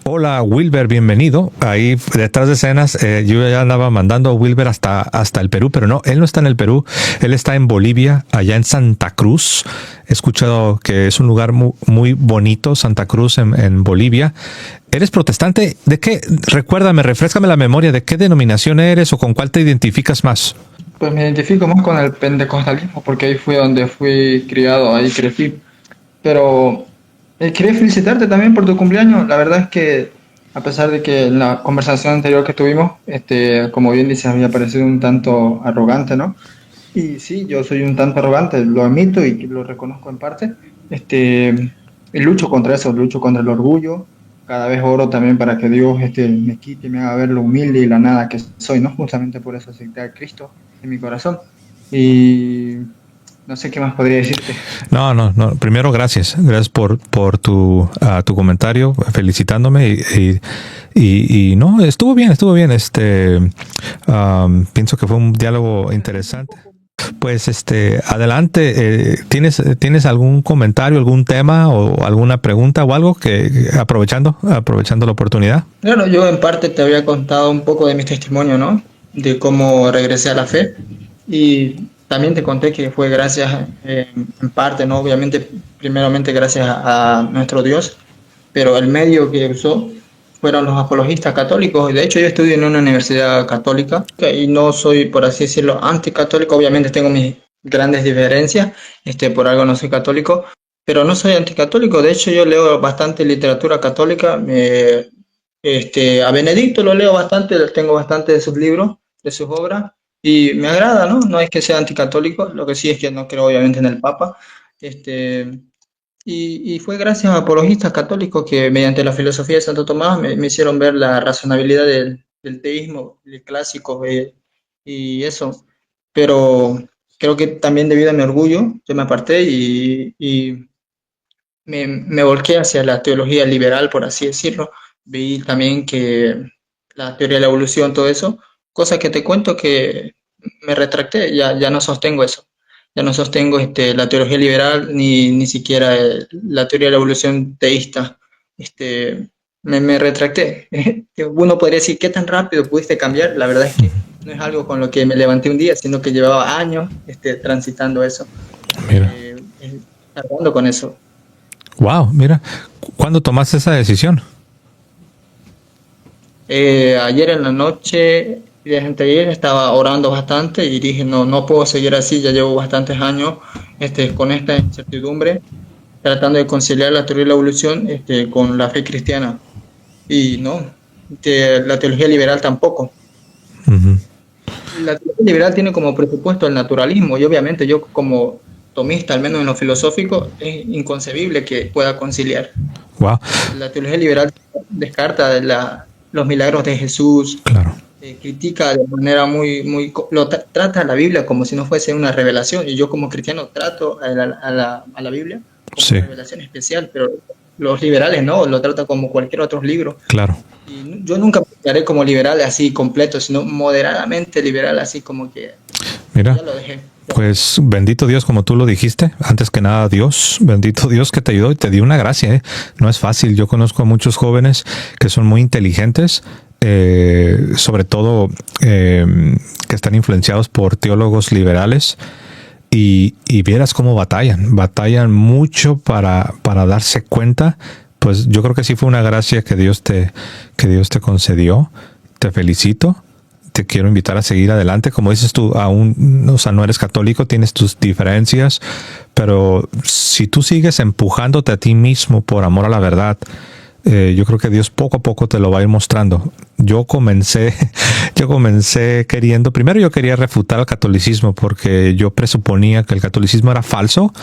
Hola Wilber, bienvenido. Ahí detrás de escenas, yo ya andaba mandando a Wilber hasta el Perú, pero no, él no está en el Perú, él está en Bolivia, allá en Santa Cruz. He escuchado que es un lugar muy, muy bonito, Santa Cruz en Bolivia. ¿Eres protestante? ¿De qué? Recuérdame, refréscame la memoria, ¿de qué denominación eres o con cuál te identificas más? Pues me identifico más con el pentecostalismo porque ahí fue donde fui criado, ahí crecí. Pero quería felicitarte también por tu cumpleaños. La verdad es que a pesar de que en la conversación anterior que tuvimos, como bien dices, había parecido un tanto arrogante, ¿no? Y sí, yo soy un tanto arrogante, lo admito y lo reconozco en parte. Y lucho contra eso, lucho contra el orgullo. Cada vez oro también para que Dios me quite y me haga ver lo humilde y la nada que soy, ¿no? Justamente por eso acepté a Cristo en mi corazón. Y no sé qué más podría decirte. No. Primero, gracias. Gracias por tu comentario, felicitándome y no, estuvo bien. Pienso que fue un diálogo interesante. Pues adelante, ¿tienes algún comentario, algún tema o alguna pregunta o algo que aprovechando la oportunidad? Claro, yo en parte te había contado un poco de mi testimonio, ¿no? De cómo regresé a la fe. Y también te conté que fue gracias, en parte, ¿no? Obviamente, primeramente gracias a nuestro Dios, pero el medio que usó fueron los apologistas católicos. De hecho, yo estudio en una universidad católica y no soy, por así decirlo, anticatólico. Obviamente tengo mis grandes diferencias, por algo no soy católico, pero no soy anticatólico. De hecho, yo leo bastante literatura católica. A Benedicto lo leo bastante, tengo bastante de sus libros, de sus obras. Y me agrada, ¿no? No es que sea anticatólico, lo que sí es que no creo obviamente en el Papa. Y fue gracias a apologistas católicos que mediante la filosofía de Santo Tomás me hicieron ver la razonabilidad del teísmo, el clásico, y eso. Pero creo que también debido a mi orgullo, yo me aparté y me volqué hacia la teología liberal, por así decirlo. Vi también que la teoría de la evolución, todo eso, cosa que te cuento que me retracté, ya no sostengo eso. Ya no sostengo la teología liberal ni siquiera la teoría de la evolución teísta. Me retracté. Uno podría decir, ¿qué tan rápido pudiste cambiar? La verdad es que no es algo con lo que me levanté un día, sino que llevaba años transitando eso, Mira. tardando con eso. Wow, mira, ¿cuándo tomaste esa decisión? Ayer en la noche, desde ayer estaba orando bastante y dije, no puedo seguir así, ya llevo bastantes años con esta incertidumbre, tratando de conciliar la teoría de la evolución con la fe cristiana. Y no, la teología liberal tampoco. Uh-huh. La teología liberal tiene como presupuesto el naturalismo y obviamente yo como tomista, al menos en lo filosófico, es inconcebible que pueda conciliar. Wow. La teología liberal descarta los milagros de Jesús, Claro. Critica de manera muy trata a la Biblia como si no fuese una revelación, y yo como cristiano trato a la Biblia como una revelación especial, pero los liberales no, lo tratan como cualquier otro libro. Claro. Y yo nunca me daré como liberal así completo, sino moderadamente liberal, así como que mira, ya lo dejé. Pues bendito Dios, como tú lo dijiste, antes que nada Dios, bendito Dios que te ayudó y te dio una gracia, ¿eh? No es fácil. Yo conozco a muchos jóvenes que son muy inteligentes, sobre todo que están influenciados por teólogos liberales y vieras cómo batallan mucho para darse cuenta. Pues yo creo que sí fue una gracia que Dios te concedió. Te felicito. Te quiero invitar a seguir adelante. Como dices tú, aún, o sea, no eres católico, tienes tus diferencias, pero si tú sigues empujándote a ti mismo por amor a la verdad, yo creo que Dios poco a poco te lo va a ir mostrando. Yo comencé queriendo, primero yo quería refutar el catolicismo porque yo presuponía que el catolicismo era falso.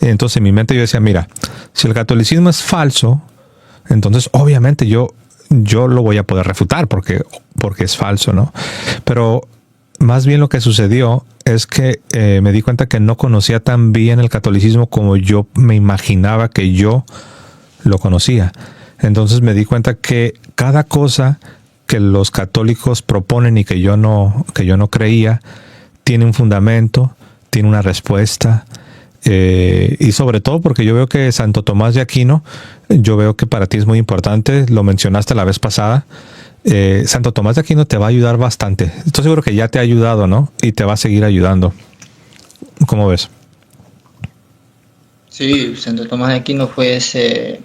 Entonces en mi mente yo decía, mira, si el catolicismo es falso, entonces obviamente yo lo voy a poder refutar porque es falso, ¿no? Pero más bien lo que sucedió es que me di cuenta que no conocía tan bien el catolicismo como yo me imaginaba que yo lo conocía. Entonces me di cuenta que cada cosa que los católicos proponen y que yo no creía, tiene un fundamento, tiene una respuesta. Y sobre todo porque yo veo que Santo Tomás de Aquino, yo veo que para ti es muy importante, lo mencionaste la vez pasada. Santo Tomás de Aquino te va a ayudar bastante. Estoy seguro que ya te ha ayudado, ¿no? Y te va a seguir ayudando. ¿Cómo ves? Sí, Santo Tomás de Aquino fue ese,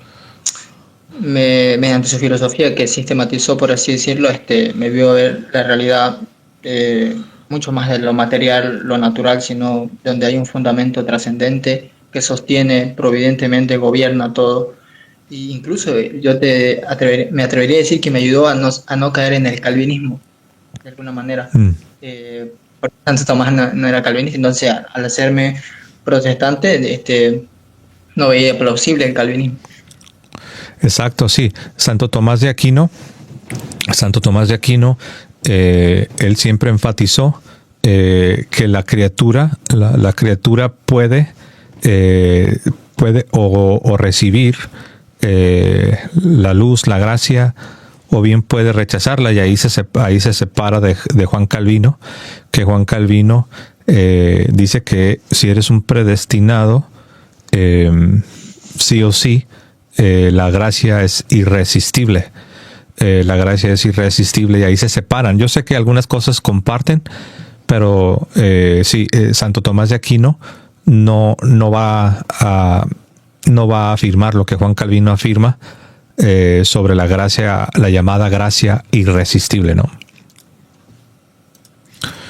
mediante su filosofía que sistematizó, por así decirlo, me vio ver la realidad mucho más de lo material, lo natural, sino donde hay un fundamento trascendente que sostiene providentemente, gobierna todo. E incluso me atrevería a decir que me ayudó a no caer en el calvinismo, de alguna manera. Porque Santo Tomás no era calvinista, entonces al hacerme protestante, no veía plausible el calvinismo. Exacto, sí. Santo Tomás de Aquino, él siempre enfatizó que la criatura puede o recibir la luz, la gracia, o bien puede rechazarla, y ahí se separa de Juan Calvino, que Juan Calvino dice que si eres un predestinado, sí o sí, la gracia es irresistible. La gracia es irresistible, y ahí se separan. Yo sé que algunas cosas comparten, pero sí, Santo Tomás de Aquino no va a afirmar lo que Juan Calvino afirma sobre la gracia, la llamada gracia irresistible, ¿no?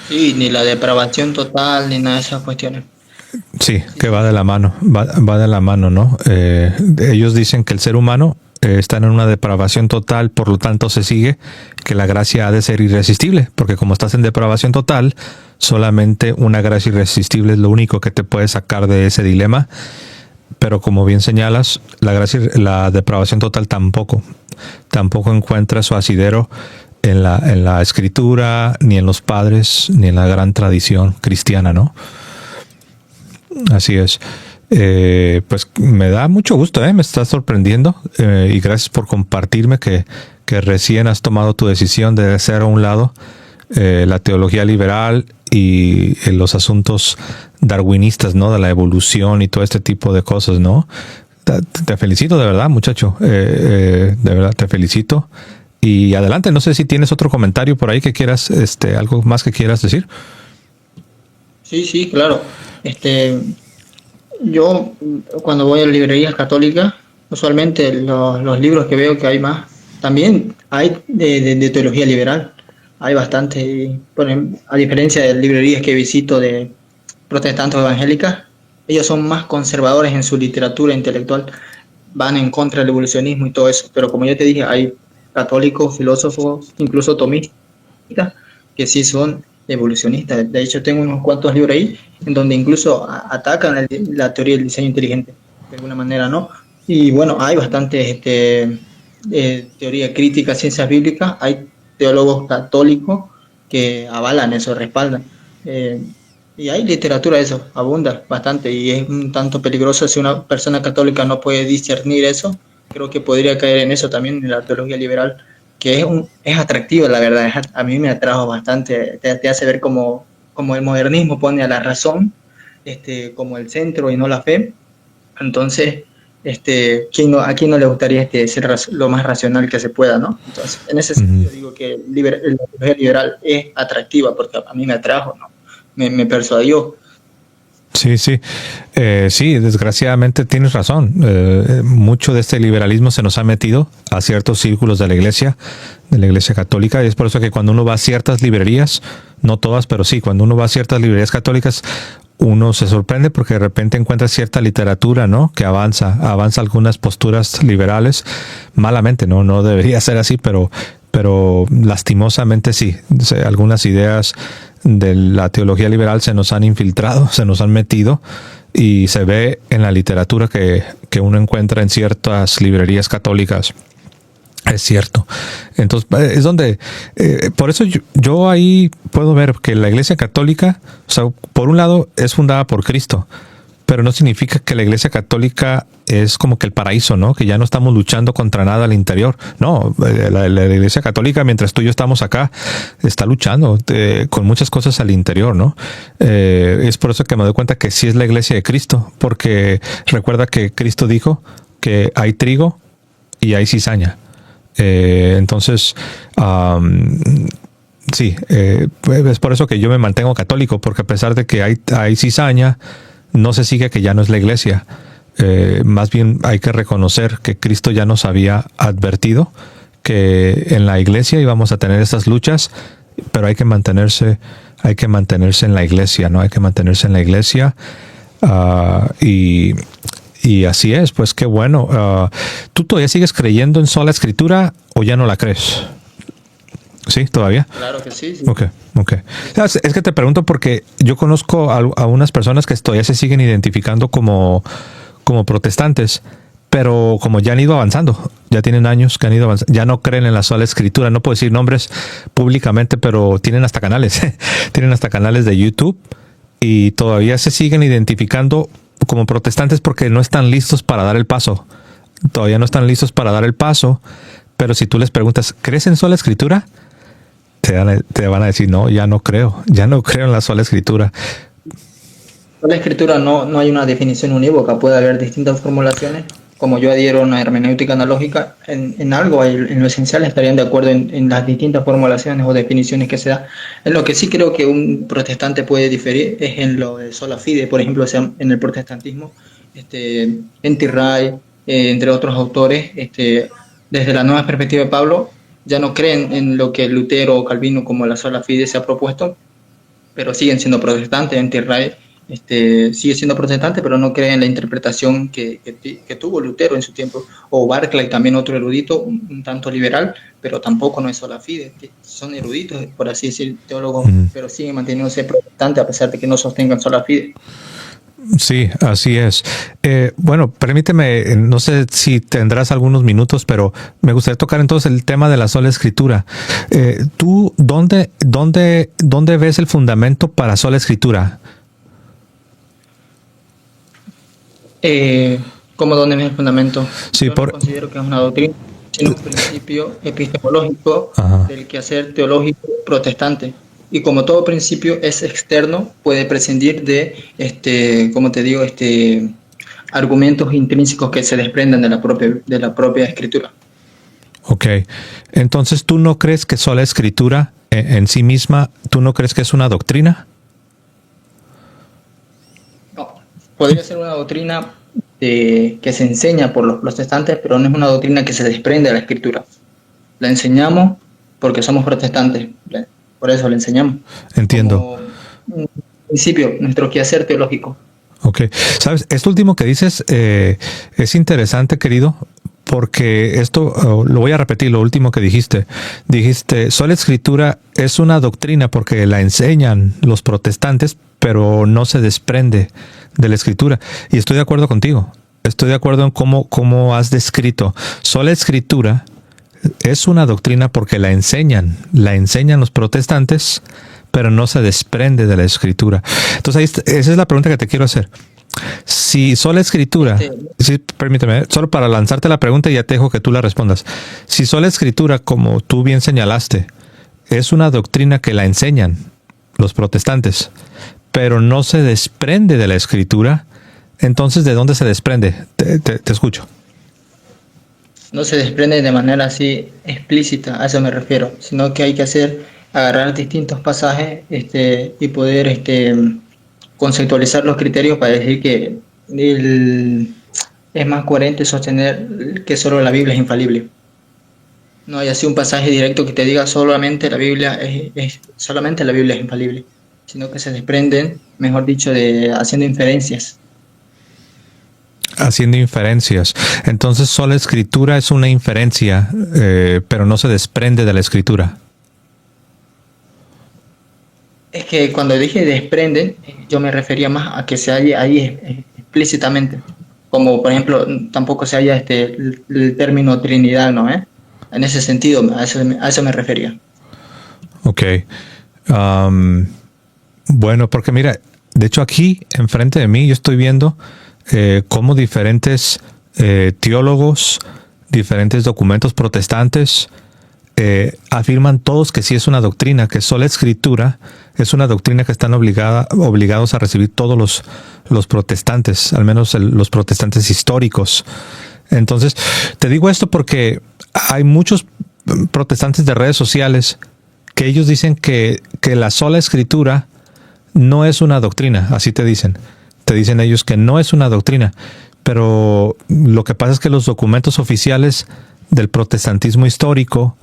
Sí, ni la depravación total, ni nada de esas cuestiones. Sí, que va de la mano, va de la mano, ¿no? Ellos dicen que el ser humano está en una depravación total, por lo tanto se sigue que la gracia ha de ser irresistible, porque como estás en depravación total, solamente una gracia irresistible es lo único que te puede sacar de ese dilema. Pero como bien señalas, la depravación total tampoco encuentra su asidero en la escritura, ni en los padres, ni en la gran tradición cristiana, ¿no? Así es. Pues me da mucho gusto, me estás sorprendiendo, y gracias por compartirme que recién has tomado tu decisión de hacer a un lado la teología liberal y los asuntos darwinistas, ¿no? De la evolución y todo este tipo de cosas, ¿no? Te felicito de verdad, muchacho. De verdad te felicito. Y adelante, no sé si tienes otro comentario por ahí que quieras, algo más que quieras decir. Sí, claro. Yo cuando voy a librerías católicas, usualmente los libros que veo que hay más, también hay de teología liberal, hay bastante. Bueno, a diferencia de librerías que visito de protestantes evangélicas, ellos son más conservadores en su literatura intelectual, van en contra del evolucionismo y todo eso, pero como ya te dije, hay católicos, filósofos, incluso tomistas, que sí son evolucionistas. De hecho, tengo unos cuantos libros ahí en donde incluso atacan la teoría del diseño inteligente, de alguna manera, ¿no? Y bueno, hay bastante teoría crítica, ciencias bíblicas, hay teólogos católicos que avalan eso, respaldan. Y hay literatura de eso, abunda bastante, y es un tanto peligroso si una persona católica no puede discernir eso. Creo que podría caer en eso también, en la teología liberal, que es atractiva, la verdad. A mí me atrajo bastante, te hace ver como el modernismo pone a la razón como el centro y no la fe. Entonces, ¿a quién no le gustaría ser lo más racional que se pueda, ¿no? Entonces, en ese sentido digo que la teología liberal es atractiva, porque a mí me atrajo, ¿no? Me persuadió. Sí, desgraciadamente tienes razón. Mucho de este liberalismo se nos ha metido a ciertos círculos de la iglesia católica, y es por eso que cuando uno va a ciertas librerías, no todas, pero sí, cuando uno va a ciertas librerías católicas, uno se sorprende porque de repente encuentra cierta literatura, ¿no? Que avanza algunas posturas liberales, malamente, no debería ser así, pero lastimosamente sí. Algunas ideas de la teología liberal se nos han infiltrado, se nos han metido, y se ve en la literatura que uno encuentra en ciertas librerías católicas. Es cierto. Entonces, es donde, por eso yo ahí puedo ver que la Iglesia Católica, o sea, por un lado es fundada por Cristo, pero no significa que la Iglesia Católica es como que el paraíso, ¿no? Que ya no estamos luchando contra nada al interior. No, la Iglesia Católica, mientras tú y yo estamos acá, está luchando con muchas cosas al interior, ¿no? Es por eso que me doy cuenta que sí es la Iglesia de Cristo, porque recuerda que Cristo dijo que hay trigo y hay cizaña. Entonces, sí, es por eso que yo me mantengo católico, porque a pesar de que hay cizaña, no se sigue que ya no es la iglesia. Más bien hay que reconocer que Cristo ya nos había advertido que en la iglesia íbamos a tener estas luchas, pero hay que mantenerse en la iglesia, ¿no? Hay que mantenerse en la iglesia. Y así es, pues qué bueno. ¿Tú todavía sigues creyendo en sola escritura o ya no la crees? ¿Sí? ¿Todavía? Claro que sí. Ok. Es que te pregunto porque yo conozco a unas personas que todavía se siguen identificando como protestantes, pero como ya han ido avanzando, ya tienen años que han ido avanzando, ya no creen en la sola escritura. No puedo decir nombres públicamente, pero tienen hasta canales, tienen hasta canales de YouTube y todavía se siguen identificando como protestantes porque no están listos para dar el paso. Todavía no están listos para dar el paso, pero si tú les preguntas, ¿crees en sola escritura? Te van a decir, no, ya no creo en la sola escritura. En la escritura no hay una definición unívoca, puede haber distintas formulaciones. Como yo adhiero a una hermenéutica analógica, en algo, en lo esencial estarían de acuerdo en las distintas formulaciones o definiciones que se da. En lo que sí creo que un protestante puede diferir es en lo de sola fide, por ejemplo, en el protestantismo, N.T. Wright, entre otros autores, desde la nueva perspectiva de Pablo, ya no creen en lo que Lutero o Calvino como la sola fide se ha propuesto, pero siguen siendo protestantes. N.T. Wright sigue siendo protestante, pero no cree en la interpretación que tuvo Lutero en su tiempo, o Barclay, también otro erudito, un tanto liberal, pero tampoco no es sola fide. Son eruditos, por así decir, teólogos, pero siguen manteniéndose protestantes a pesar de que no sostengan sola fide. Sí, así es. Bueno, permíteme, no sé si tendrás algunos minutos, pero me gustaría tocar entonces el tema de la sola escritura. ¿Tú dónde ves el fundamento para sola escritura? ¿Cómo dónde es el fundamento? Sí, yo no considero que es una doctrina, sino un principio epistemológico del quehacer teológico protestante. Y como todo principio es externo, puede prescindir de, como te digo, argumentos intrínsecos que se desprendan de la propia escritura. Ok. Entonces, ¿tú no crees que sola escritura en sí misma, tú no crees que es una doctrina? Podría ser una doctrina que se enseña por los protestantes, pero no es una doctrina que se desprende de la escritura. La enseñamos porque somos protestantes, por eso la enseñamos. Entiendo. Como principio, nuestro quehacer teológico. Ok. Sabes, esto último que dices es interesante, querido, porque esto, lo voy a repetir, lo último que dijiste. Dijiste, sola escritura es una doctrina porque la enseñan los protestantes, pero no se desprende de la escritura. Y estoy de acuerdo contigo. Estoy de acuerdo en cómo has descrito. Sola escritura es una doctrina porque la enseñan los protestantes, pero no se desprende de la escritura. Entonces, esa es la pregunta que te quiero hacer. Si sola escritura, sí, permíteme, solo para lanzarte la pregunta y ya te dejo que tú la respondas. Si sola escritura, como tú bien señalaste, es una doctrina que la enseñan los protestantes, pero no se desprende de la escritura, entonces ¿de dónde se desprende? Te escucho. No se desprende de manera así explícita, a eso me refiero, sino que hay que agarrar distintos pasajes y poder conceptualizar los criterios para decir que es más coherente sostener que solo la Biblia es infalible. No hay así un pasaje directo que te diga solamente la Biblia solamente la Biblia es infalible, sino que se desprenden, mejor dicho, haciendo inferencias. Haciendo inferencias. Entonces, sola escritura es una inferencia, pero no se desprende de la escritura. Es que cuando dije desprenden, yo me refería más a que se halla ahí explícitamente. Como, por ejemplo, tampoco se halla el término Trinidad, ¿no? En ese sentido, a eso me refería. Ok. Bueno, porque mira, De hecho, aquí enfrente de mí yo estoy viendo cómo diferentes teólogos, diferentes documentos protestantes afirman todos que sí es una doctrina, que sola escritura es una doctrina que están obligados a recibir todos los protestantes, al menos los protestantes históricos. Entonces, te digo esto porque hay muchos protestantes de redes sociales que ellos dicen que la sola escritura no es una doctrina, así te dicen. Te dicen ellos que no es una doctrina, pero lo que pasa es que los documentos oficiales del protestantismo histórico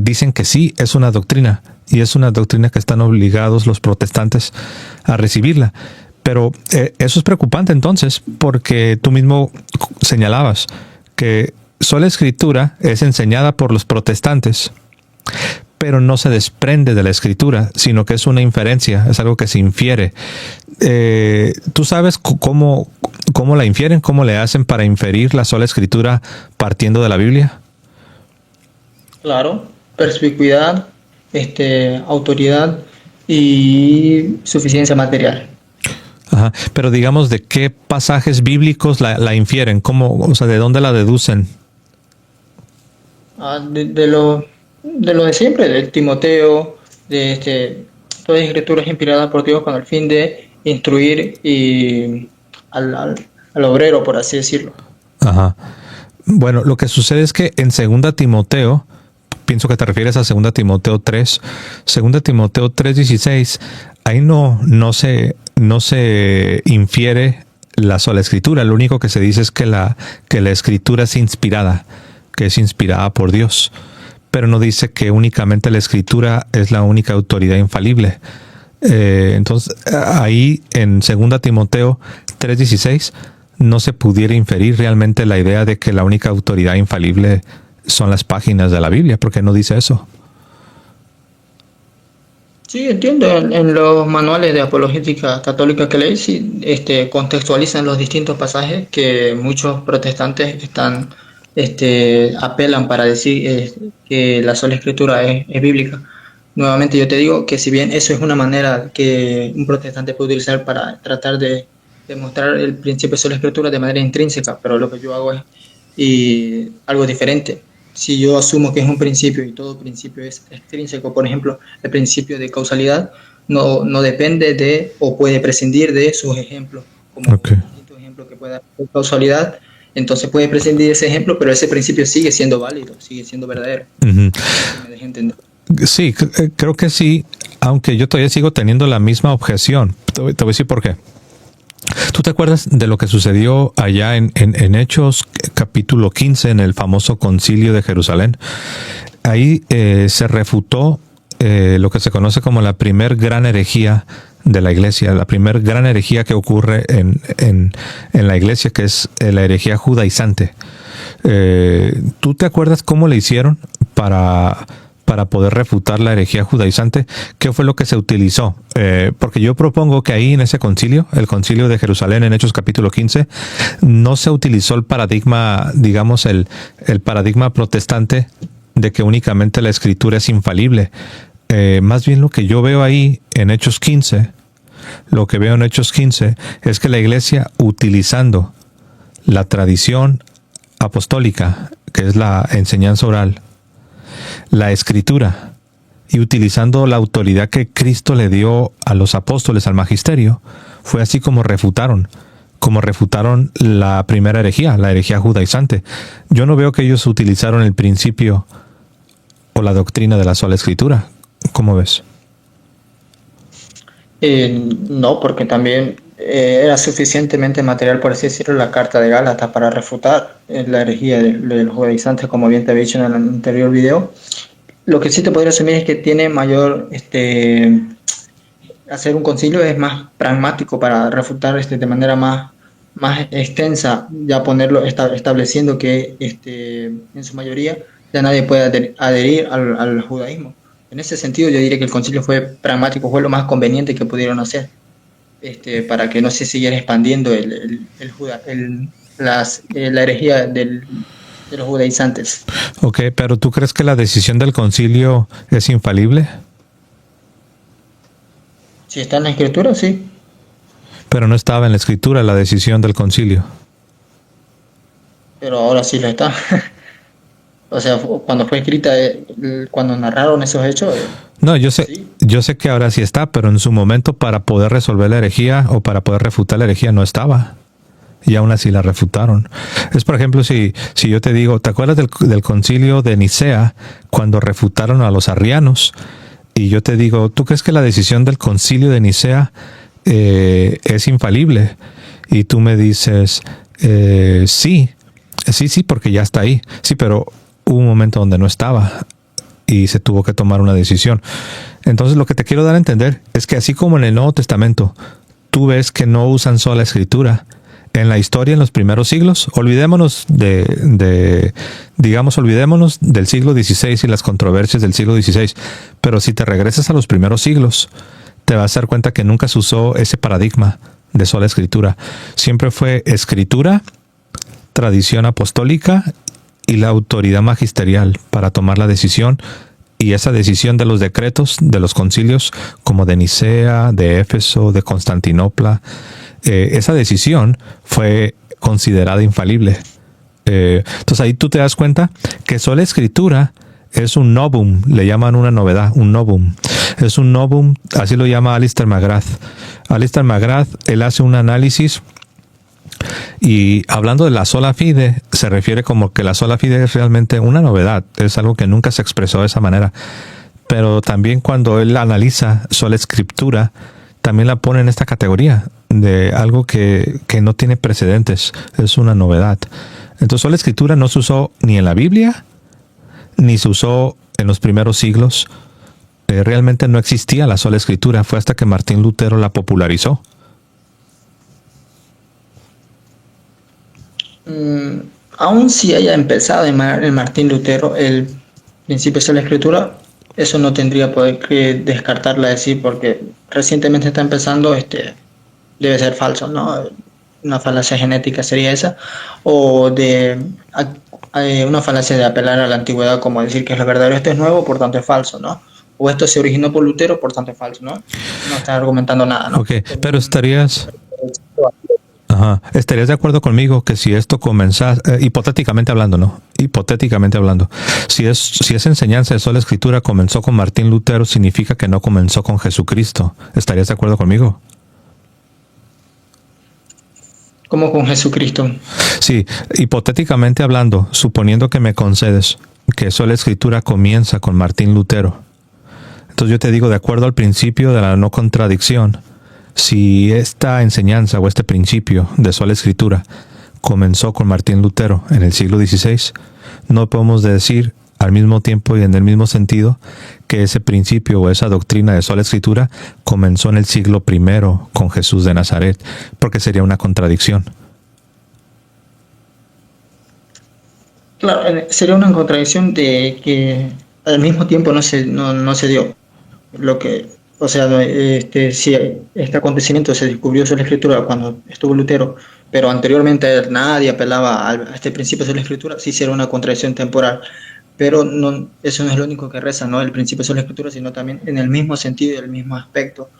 dicen que sí es una doctrina, y es una doctrina que están obligados los protestantes a recibirla. Pero eso es preocupante entonces, porque tú mismo señalabas que sola escritura es enseñada por los protestantes, pero no se desprende de la escritura, sino que es una inferencia, es algo que se infiere. ¿Tú sabes cómo la infieren? ¿Cómo le hacen para inferir la sola escritura partiendo de la Biblia? Claro, perspicuidad, autoridad y suficiencia material. Ajá. Pero digamos, ¿de qué pasajes bíblicos la infieren? ¿Cómo, o sea, de dónde la deducen? De lo de siempre, del Timoteo, toda escritura es inspirada por Dios con el fin de instruir al obrero, por así decirlo. Ajá. Bueno, lo que sucede es que en 2 Timoteo, pienso que te refieres a 2 Timoteo 3, 2 Timoteo 3:16, ahí no se infiere la sola escritura. Lo único que se dice es que la escritura es inspirada, que es inspirada por Dios. Pero no dice que únicamente la escritura es la única autoridad infalible. Entonces, ahí en 2 Timoteo 3:16 no se pudiera inferir realmente la idea de que la única autoridad infalible son las páginas de la Biblia, porque no dice eso. Sí, entiendo. En los manuales de apologética católica que leí, sí, contextualizan los distintos pasajes que muchos protestantes apelan para decir que la sola escritura es bíblica. Nuevamente yo te digo que si bien eso es una manera que un protestante puede utilizar para tratar de demostrar el principio de sola escritura de manera intrínseca, pero lo que yo hago es algo diferente. Si yo asumo que es un principio y todo principio es extrínseco, por ejemplo, el principio de causalidad no depende de o puede prescindir de sus ejemplos, como distintos ejemplos que pueda dar causalidad. Entonces puede prescindir de ese ejemplo, pero ese principio sigue siendo válido, sigue siendo verdadero. Uh-huh. ¿Me deje entender? Sí, creo que sí, aunque yo todavía sigo teniendo la misma objeción. Te voy a decir por qué. ¿Tú te acuerdas de lo que sucedió allá en Hechos capítulo 15, en el famoso concilio de Jerusalén? Ahí se refutó lo que se conoce como la primer gran herejía de la iglesia, la primer gran herejía que ocurre en la iglesia, que es la herejía judaizante. ¿Tú te acuerdas cómo le hicieron para poder refutar la herejía judaizante? ¿Qué fue lo que se utilizó? Porque yo propongo que ahí en ese concilio, el concilio de Jerusalén en Hechos capítulo 15, no se utilizó el paradigma, digamos, el paradigma protestante de que únicamente la escritura es infalible. Más bien lo que yo veo ahí en Hechos 15, lo que veo en Hechos 15 es que la iglesia, utilizando la tradición apostólica, que es la enseñanza oral, la escritura, y utilizando la autoridad que Cristo le dio a los apóstoles, al magisterio, fue así como refutaron la primera herejía, la herejía judaizante. Yo no veo que ellos utilizaron el principio o la doctrina de la sola escritura. ¿Cómo ves? No, porque también era suficientemente material, por así decirlo, la carta de Gálatas para refutar la herejía de los judaizantes, como bien te había dicho en el anterior video. Lo que sí te podría asumir es que tiene mayor, hacer un concilio es más pragmático para refutar de manera más extensa, ya ponerlo estableciendo que en su mayoría ya nadie puede adherir al judaísmo. En ese sentido yo diría que el concilio fue pragmático, fue lo más conveniente que pudieron hacer, para que no se siguiera expandiendo la herejía de los judaizantes. Ok, pero ¿tú crees que la decisión del concilio es infalible? Si está en la escritura, sí. Pero no estaba en la escritura la decisión del concilio. Pero ahora sí lo está. O sea, cuando fue escrita, cuando narraron esos hechos, No, sí. yo sé que ahora sí está, pero en su momento para poder resolver la herejía o para poder refutar la herejía no estaba. Y aún así la refutaron. Es, por ejemplo, si yo te digo, ¿te acuerdas del concilio de Nicea cuando refutaron a los arrianos? Y yo te digo, ¿tú crees que la decisión del concilio de Nicea es infalible? Y tú me dices, sí, porque ya está ahí. Sí, pero hubo un momento donde no estaba y se tuvo que tomar una decisión. Entonces, lo que te quiero dar a entender es que así como en el Nuevo Testamento, tú ves que no usan sola escritura. En la historia, en los primeros siglos, olvidémonos olvidémonos del siglo XVI y las controversias del siglo XVI. Pero si te regresas a los primeros siglos, te vas a dar cuenta que nunca se usó ese paradigma de sola escritura. Siempre fue escritura, tradición apostólica y la autoridad magisterial para tomar la decisión. Y esa decisión de los decretos de los concilios, como de Nicea, de Éfeso, de Constantinopla, esa decisión fue considerada infalible. Entonces ahí tú te das cuenta que sola escritura es un novum, le llaman una novedad, un novum. Es un novum, así lo llama Alistair McGrath. Alistair McGrath, él hace un análisis y hablando de la sola fide, se refiere como que la sola fide es realmente una novedad, es algo que nunca se expresó de esa manera. Pero también cuando él analiza sola escritura, también la pone en esta categoría de algo que no tiene precedentes, es una novedad. Entonces, sola escritura no se usó ni en la Biblia, ni se usó en los primeros siglos. Realmente no existía la sola escritura, fue hasta que Martín Lutero la popularizó. Aún si haya empezado en Martín Lutero el principio de la escritura, eso no tendría que descartarla de sí, porque recientemente está empezando, debe ser falso, ¿no? Una falacia genética sería esa, o una falacia de apelar a la antigüedad, como decir que es lo verdadero, esto es nuevo, por tanto es falso, ¿no? O esto se originó por Lutero, por tanto es falso, ¿no? No está argumentando nada, ¿no? Ok, pero estarías de acuerdo conmigo que si esto comenzase, hipotéticamente hablando, ¿no? Hipotéticamente hablando, si esa enseñanza de sola escritura comenzó con Martín Lutero, significa que no comenzó con Jesucristo. ¿Estarías de acuerdo conmigo? ¿Cómo con Jesucristo? Sí, hipotéticamente hablando, suponiendo que me concedes que sola escritura comienza con Martín Lutero. Entonces yo te digo, de acuerdo al principio de la no contradicción, si esta enseñanza o este principio de sola escritura comenzó con Martín Lutero en el siglo XVI, no podemos decir al mismo tiempo y en el mismo sentido que ese principio o esa doctrina de sola escritura comenzó en el siglo I con Jesús de Nazaret, porque sería una contradicción. Claro, sería una contradicción de que al mismo tiempo no se dio lo que, o sea, si este acontecimiento se descubrió sobre la escritura cuando estuvo Lutero, pero anteriormente nadie apelaba a este principio sobre la escritura, sí sería una contradicción temporal. Pero no, eso no es lo único que reza, ¿no? El principio sobre la escritura, sino también en el mismo sentido y el mismo aspecto.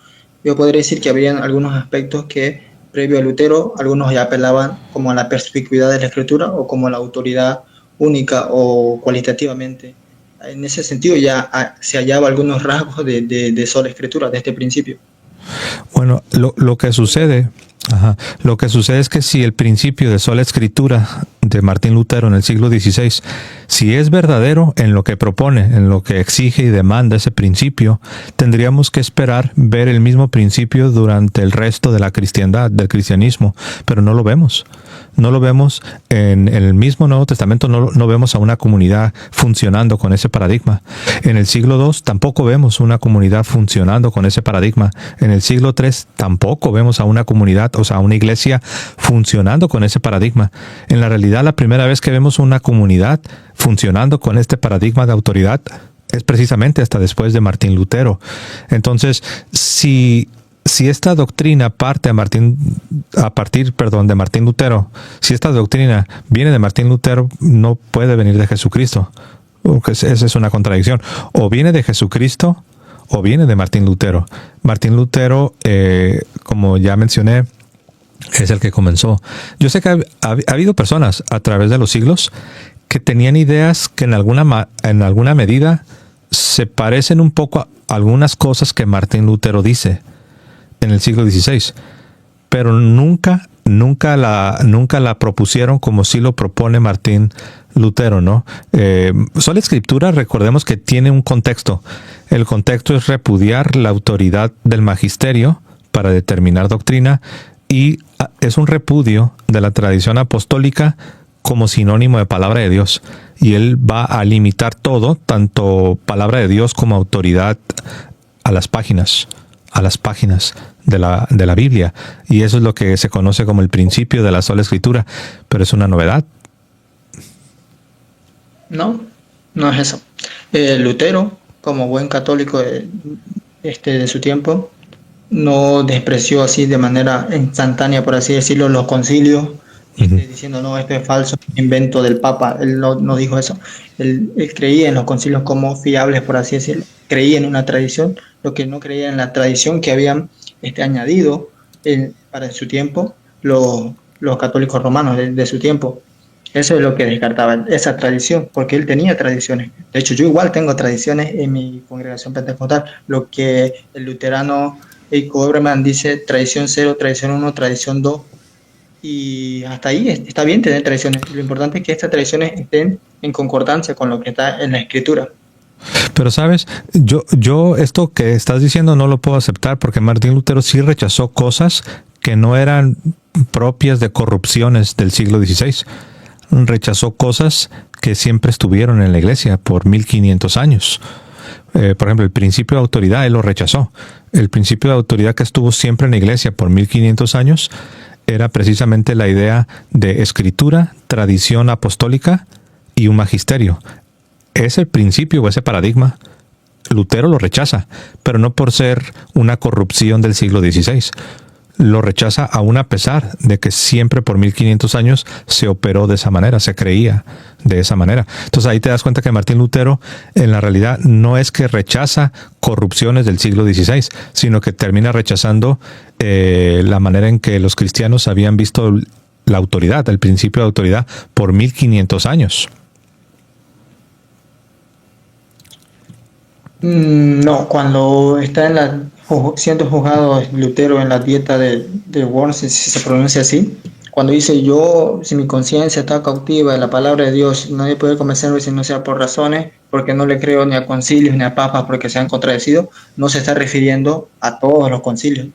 Yo podría decir que habrían algunos aspectos que, previo a Lutero, algunos ya apelaban como a la perspicuidad de la escritura o como a la autoridad única o cualitativamente. En ese sentido ya se hallaba algunos rasgos de sola escritura, de este principio. Bueno, lo que sucede es que si el principio de sola escritura de Martín Lutero en el siglo XVI, si es verdadero en lo que propone, en lo que exige y demanda ese principio, tendríamos que esperar ver el mismo principio durante el resto de la cristiandad, del cristianismo, pero no lo vemos. No lo vemos en el mismo Nuevo Testamento, no vemos a una comunidad funcionando con ese paradigma. En el siglo II tampoco vemos una comunidad funcionando con ese paradigma. En el siglo III tampoco vemos a una comunidad, o sea, a una iglesia funcionando con ese paradigma. En la realidad, la primera vez que vemos una comunidad funcionando con este paradigma de autoridad es precisamente hasta después de Martín Lutero. Entonces, si esta doctrina parte a partir de Martín Lutero, si esta doctrina viene de Martín Lutero, no puede venir de Jesucristo, porque esa es una contradicción. O viene de Jesucristo o viene de Martín Lutero. Martín Lutero, como ya mencioné, Es el que comenzó. Yo sé que ha habido personas a través de los siglos que tenían ideas que en alguna medida se parecen un poco a algunas cosas que Martín Lutero dice en el siglo XVI, pero nunca la propusieron como sí lo propone Martín Lutero, ¿no? Sola Escritura, recordemos que tiene un contexto. El contexto es repudiar la autoridad del magisterio para determinar doctrina, y es un repudio de la tradición apostólica como sinónimo de palabra de Dios. Y él va a limitar todo, tanto palabra de Dios como autoridad, a las páginas de la Biblia. Y eso es lo que se conoce como el principio de la sola Escritura. Pero es una novedad. No, no es eso. Lutero, como buen católico de su tiempo, no despreció así de manera instantánea, por así decirlo, los concilios, diciendo, no, esto es falso, invento del Papa. Él no dijo eso. Él creía en los concilios como fiables, por así decirlo. Creía en una tradición, lo que no creía en la tradición que habían añadido para su tiempo los católicos romanos de su tiempo. Eso es lo que descartaba, esa tradición, porque él tenía tradiciones. De hecho, yo igual tengo tradiciones en mi congregación pentecostal, lo que el luterano Eiko Oberman dice tradición 0, tradición 1, tradición 2, y hasta ahí está bien tener tradiciones. Lo importante es que estas tradiciones estén en concordancia con lo que está en la Escritura. Pero sabes, yo esto que estás diciendo no lo puedo aceptar, porque Martín Lutero sí rechazó cosas que no eran propias de corrupciones del siglo XVI. Rechazó cosas que siempre estuvieron en la iglesia por 1500 años. Por ejemplo, el principio de autoridad, él lo rechazó. El principio de autoridad que estuvo siempre en la iglesia por 1500 años era precisamente la idea de escritura, tradición apostólica y un magisterio. Ese principio o ese paradigma, Lutero lo rechaza, pero no por ser una corrupción del siglo XVI. Lo rechaza aún a pesar de que siempre por 1500 años se operó de esa manera, se creía de esa manera. Entonces ahí te das cuenta que Martín Lutero en la realidad no es que rechaza corrupciones del siglo XVI, sino que termina rechazando la manera en que los cristianos habían visto la autoridad, el principio de autoridad por 1500 años. No, cuando está siendo juzgado Lutero en la dieta de Worms, si se pronuncia así, cuando dice yo, si mi conciencia está cautiva de la palabra de Dios, nadie puede convencerme si no sea por razones, porque no le creo ni a concilios ni a papas porque se han contradecido, no se está refiriendo a todos los concilios,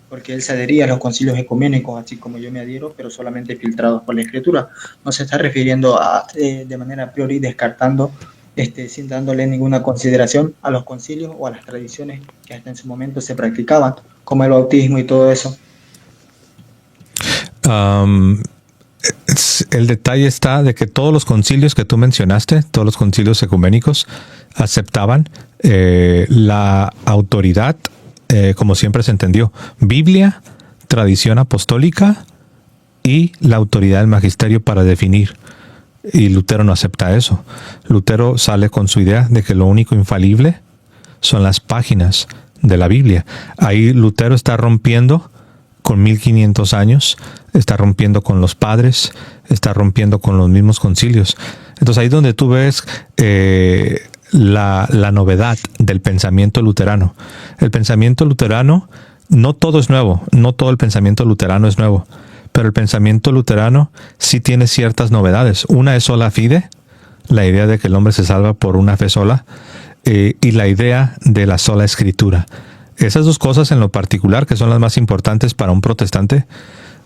porque él se adhería a los concilios ecuménicos, así como yo me adhiero, pero solamente filtrados por la Escritura. No se está refiriendo de manera a priori, descartando, sin dándole ninguna consideración a los concilios o a las tradiciones que hasta en su momento se practicaban, como el bautismo y todo eso. El detalle está de que todos los concilios que tú mencionaste, todos los concilios ecuménicos, aceptaban la autoridad, como siempre se entendió, Biblia, tradición apostólica y la autoridad del magisterio para definir. Y Lutero no acepta eso. Lutero sale con su idea de que lo único infalible son las páginas de la Biblia. Ahí Lutero está rompiendo con 1500 años, está rompiendo con los padres, está rompiendo con los mismos concilios. Entonces ahí es donde tú ves la novedad del pensamiento luterano. El pensamiento luterano, no todo es nuevo, no todo el pensamiento luterano es nuevo. Pero el pensamiento luterano sí tiene ciertas novedades. Una es sola fide, la idea de que el hombre se salva por una fe sola, y la idea de la sola escritura. Esas dos cosas en lo particular, que son las más importantes para un protestante,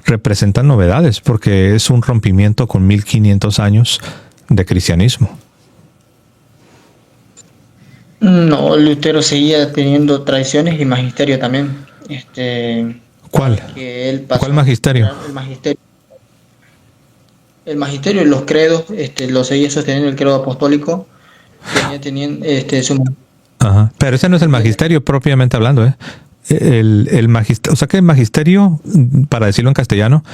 representan novedades, porque es un rompimiento con 1500 años de cristianismo. No, Lutero seguía teniendo tradiciones y magisterio también. ¿Cuál? ¿Cuál magisterio? El magisterio, los credos, lo seguía sosteniendo el credo apostólico. Ajá. Pero ese no es el magisterio propiamente hablando, ¿eh? El magisterio, o sea que el magisterio, para decirlo en castellano,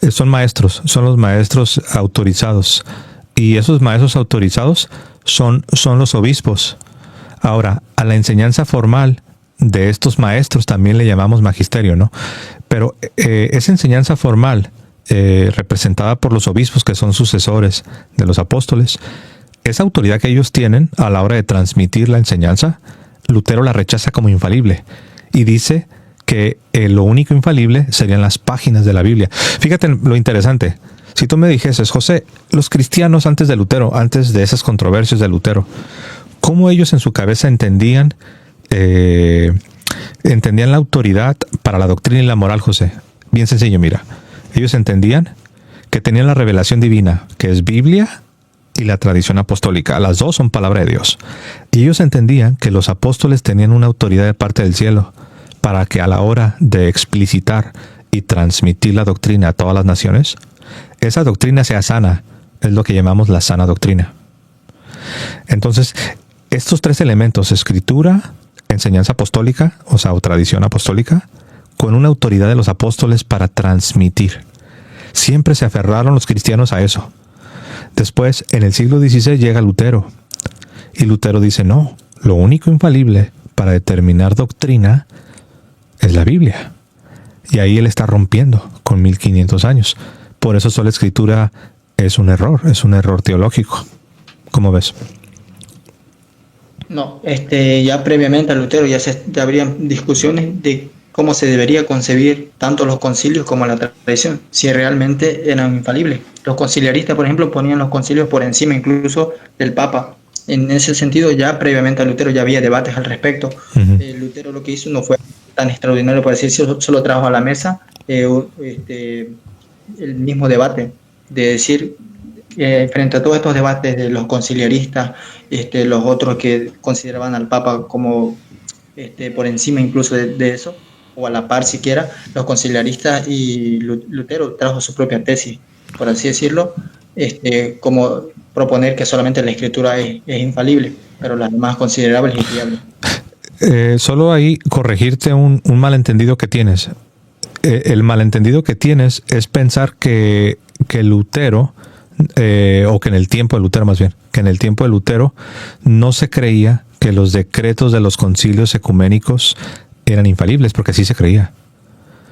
son maestros, son los maestros autorizados. Y esos maestros autorizados son los obispos. Ahora, a la enseñanza formal de estos maestros también le llamamos magisterio, ¿no? Pero esa enseñanza formal, representada por los obispos, que son sucesores de los apóstoles, esa autoridad que ellos tienen a la hora de transmitir la enseñanza, Lutero la rechaza como infalible y dice que lo único infalible serían las páginas de la Biblia. Fíjate lo interesante. Si tú me dijeses, José, los cristianos antes de Lutero, antes de esas controversias de Lutero, ¿cómo ellos en su cabeza entendían la autoridad para la doctrina y la moral, José? Bien sencillo, mira. Ellos entendían que tenían la revelación divina, que es Biblia y la tradición apostólica. Las dos son palabra de Dios. Y ellos entendían que los apóstoles tenían una autoridad de parte del cielo para que a la hora de explicitar y transmitir la doctrina a todas las naciones, esa doctrina sea sana. Es lo que llamamos la sana doctrina. Entonces, estos tres elementos, escritura, enseñanza apostólica, o sea, o tradición apostólica, con una autoridad de los apóstoles para transmitir. Siempre se aferraron los cristianos a eso. Después, en el siglo XVI llega Lutero. Y Lutero dice, no, lo único infalible para determinar doctrina es la Biblia. Y ahí él está rompiendo con 1500 años. Por eso sola escritura es un error teológico. ¿Cómo ves? No, ya previamente a Lutero ya habrían discusiones de cómo se debería concebir tanto los concilios como la tradición, si realmente eran infalibles. Los conciliaristas, por ejemplo, ponían los concilios por encima incluso del Papa. En ese sentido, ya previamente a Lutero ya había debates al respecto. Lutero lo que hizo no fue tan extraordinario, por decir, solo trajo a la mesa el mismo debate, de decir, frente a todos estos debates de los conciliaristas, los otros que consideraban al Papa como por encima incluso de eso, o a la par siquiera, los conciliaristas, y Lutero trajo su propia tesis, por así decirlo, como proponer que solamente la escritura es infalible, pero las demás considerables y infiables. Solo ahí corregirte un malentendido que tienes. El malentendido que tienes es pensar que Lutero, o que en el tiempo de Lutero más bien, que en el tiempo de Lutero no se creía que los decretos de los concilios ecuménicos eran infalibles, porque sí se creía.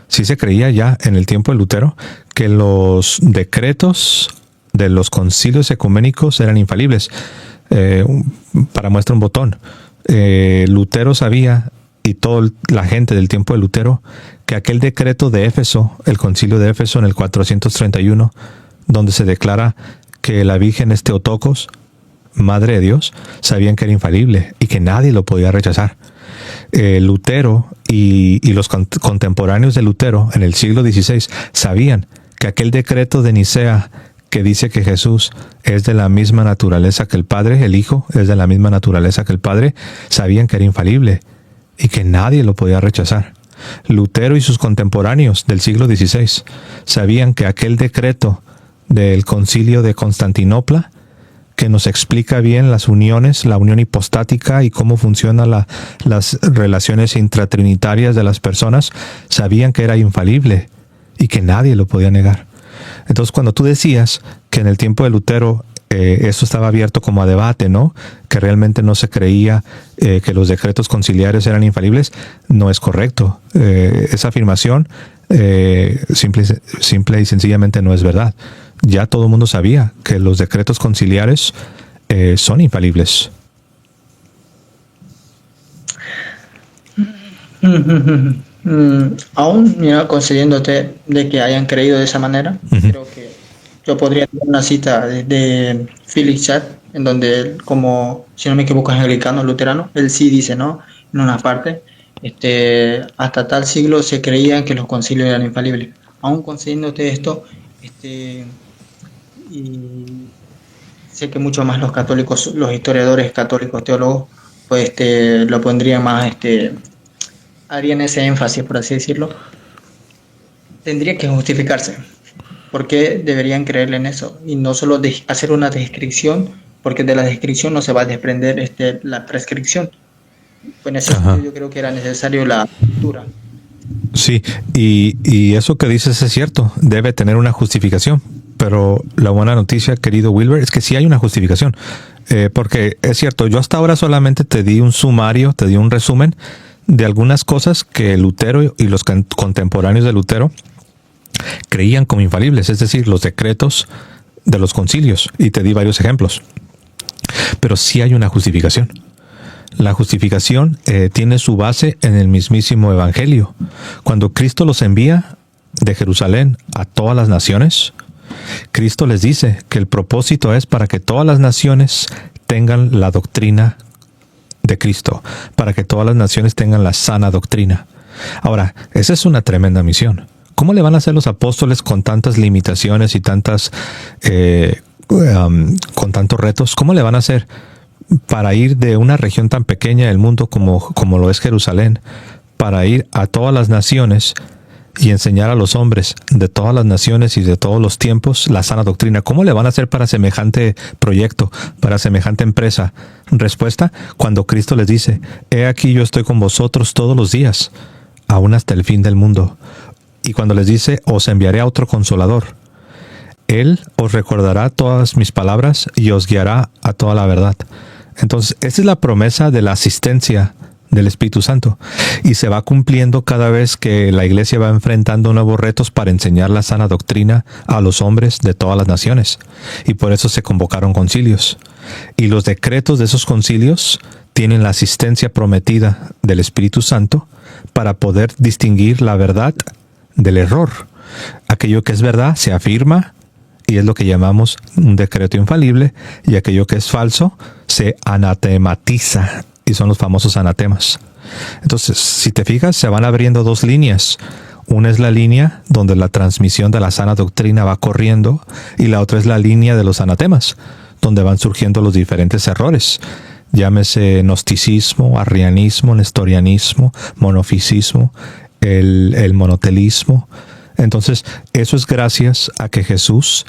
Sí se creía ya en el tiempo de Lutero que los decretos de los concilios ecuménicos eran infalibles. Para muestra un botón. Lutero sabía, y toda la gente del tiempo de Lutero, que aquel decreto de Éfeso, el concilio de Éfeso en el 431, donde se declara que la Virgen es Teotocos, Madre de Dios, sabían que era infalible y que nadie lo podía rechazar. Lutero y los contemporáneos de Lutero en el siglo XVI sabían que aquel decreto de Nicea que dice que Jesús es de la misma naturaleza que el Padre, el Hijo es de la misma naturaleza que el Padre, sabían que era infalible y que nadie lo podía rechazar. Lutero y sus contemporáneos del siglo XVI sabían que aquel decreto del concilio de Constantinopla, que nos explica bien las uniones, la unión hipostática y cómo funcionan las relaciones intratrinitarias de las personas, sabían que era infalible y que nadie lo podía negar. Entonces, cuando tú decías que en el tiempo de Lutero eso estaba abierto como a debate, ¿no? Que realmente no se creía que los decretos conciliares eran infalibles, no es correcto. Esa afirmación simple y sencillamente no es verdad. Ya todo el mundo sabía que los decretos conciliares son infalibles. Aún, mira, concediéndote de que hayan creído de esa manera, creo que yo podría dar una cita de Philip Schaff, en donde él, como, si no me equivoco, es anglicano, luterano, él sí dice, ¿no? En una parte, hasta tal siglo se creían que los concilios eran infalibles. Aún concediéndote esto, y sé que mucho más los católicos, los historiadores católicos, teólogos, pues lo pondrían más, harían ese énfasis, por así decirlo. Tendría que justificarse. ¿Por qué deberían creerle en eso? Y no solo hacer una descripción, porque de la descripción no se va a desprender la prescripción. Pues en ese sentido yo creo que era necesario la lectura. Sí, y eso que dices es cierto, debe tener una justificación, pero la buena noticia, querido Wilber, es que sí hay una justificación, porque es cierto, yo hasta ahora solamente te di un sumario, te di un resumen de algunas cosas que Lutero y los contemporáneos de Lutero creían como infalibles, es decir, los decretos de los concilios, y te di varios ejemplos. Pero sí hay una justificación. La justificación tiene su base en el mismísimo Evangelio. Cuando Cristo los envía de Jerusalén a todas las naciones, Cristo les dice que el propósito es para que todas las naciones tengan la doctrina de Cristo, para que todas las naciones tengan la sana doctrina. Ahora, esa es una tremenda misión. ¿Cómo le van a hacer los apóstoles con tantas limitaciones y con tantos retos? ¿Cómo le van a hacer para ir de una región tan pequeña del mundo como lo es Jerusalén, para ir a todas las naciones y enseñar a los hombres de todas las naciones y de todos los tiempos la sana doctrina? ¿Cómo le van a hacer para semejante proyecto, para semejante empresa? Respuesta, cuando Cristo les dice: he aquí yo estoy con vosotros todos los días, aún hasta el fin del mundo. Y cuando les dice: os enviaré a otro consolador, Él os recordará todas mis palabras y os guiará a toda la verdad. Entonces, esa es la promesa de la asistencia del Espíritu Santo, y se va cumpliendo cada vez que la iglesia va enfrentando nuevos retos para enseñar la sana doctrina a los hombres de todas las naciones, y por eso se convocaron concilios, y los decretos de esos concilios tienen la asistencia prometida del Espíritu Santo para poder distinguir la verdad del error. Aquello que es verdad se afirma y es lo que llamamos un decreto infalible, y aquello que es falso se anatematiza, y son los famosos anatemas. Entonces, si te fijas, se van abriendo dos líneas. Una es la línea donde la transmisión de la sana doctrina va corriendo, y la otra es la línea de los anatemas, donde van surgiendo los diferentes errores. Llámese gnosticismo, arrianismo, nestorianismo, monofisismo, el monotelismo. Entonces, eso es gracias a que Jesús